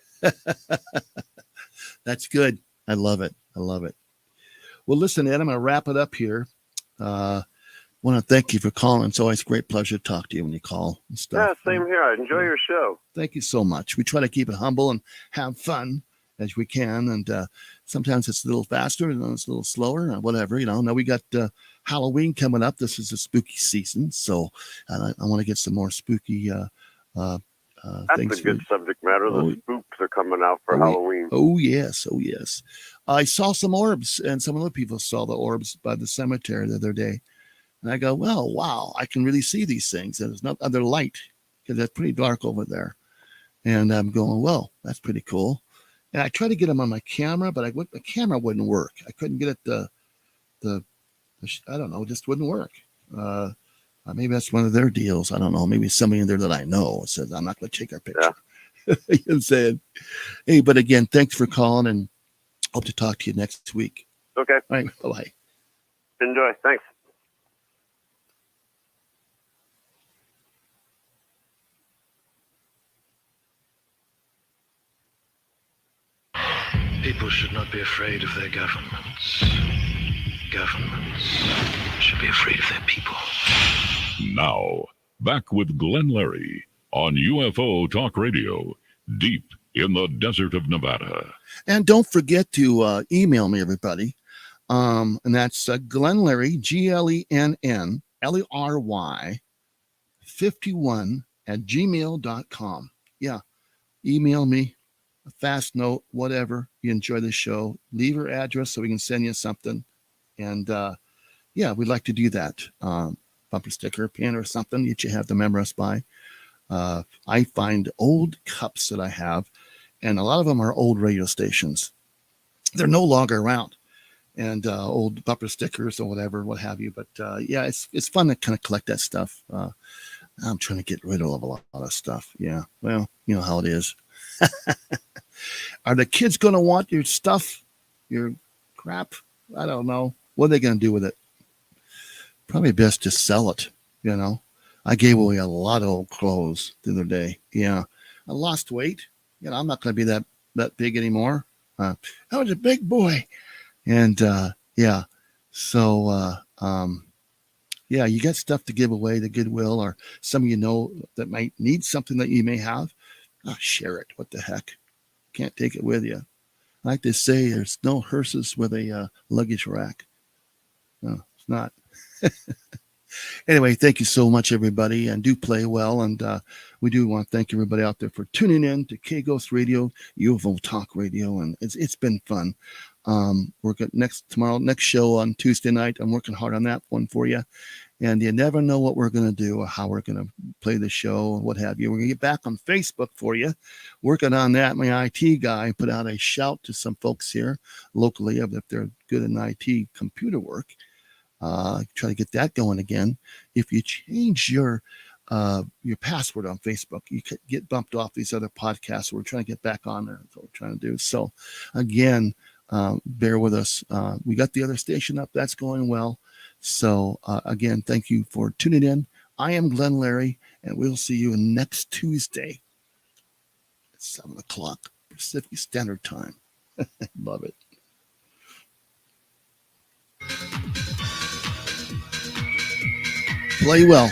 That's good. I love it. Well, listen, Ed, I'm going to wrap it up here. Want to thank you for calling. It's always a great pleasure to talk to you when you call and stuff. Yeah, same here. I enjoy your show. Thank you so much. We try to keep it humble and have fun as we can. And sometimes it's a little faster and it's a little slower or whatever. Now we got Halloween coming up. This is a spooky season. So I want to get some more spooky That's a good subject matter. The spooks are coming out for Halloween. Oh, yes. Oh, yes. I saw some orbs, and some other people saw the orbs by the cemetery the other day. And I go, well, wow, I can really see these things. And there's no other light because it's pretty dark over there. And I'm going, well, that's pretty cool. And I tried to get them on my camera, but the camera wouldn't work. I couldn't get it I don't know, it just wouldn't work. Maybe that's one of their deals. I don't know. Maybe somebody in there that I know says, I'm not going to take our picture. Yeah. You know what I'm saying? Hey, but again, thanks for calling, and hope to talk to you next week. Okay. All right. Bye-bye. Enjoy. Thanks. People should not be afraid of their governments. Governments should be afraid of their people. Now, back with Glenn Larry on UFO Talk Radio, deep in the desert of Nevada. And don't forget to email me, everybody. And that's Glenn Larry, GLENNLERY 51 @gmail.com. Yeah, email me. A fast note, whatever. You enjoy the show. Leave your address so we can send you something. And yeah, we'd like to do that. Bumper sticker, pin, or something that you have to remember us by. I find old cups that I have, and a lot of them are old radio stations. They're no longer around, and old bumper stickers or whatever, what have you. But yeah, it's fun to kind of collect that stuff. I'm trying to get rid of a lot of stuff. Yeah, well, you know how it is. Are the kids going to want your stuff, your crap? I don't know. What are they going to do with it? Probably best to sell it, you know. I gave away a lot of old clothes the other day. Yeah. I lost weight. You know, I'm not going to be that big anymore. I was a big boy. And yeah. So yeah, you got stuff to give away to Goodwill, or some of you know that might need something that you may have. Share it. What the heck? Can't take it with you. I like to say there's no hearses with a luggage rack. No, it's not. Anyway, thank you so much, everybody, and do play well. And we do want to thank everybody out there for tuning in to K-Ghost Radio, UFO Talk Radio, and it's been fun. We're got next show on Tuesday night. I'm working hard on that one for you. And you never know what we're going to do or how we're going to play the show and what have you. We're going to get back on Facebook for you. Working on that. My IT guy put out a shout to some folks here locally if they're good in IT computer work. Try to get that going again. If you change your password on Facebook, you could get bumped off these other podcasts. We're trying to get back on there. That's what we're trying to do. So again, bear with us. We got the other station up. That's going well. So again, thank you for tuning in. I am Glenn Larry, and we'll see you next Tuesday at 7:00 Pacific Standard Time. Love it. Play well.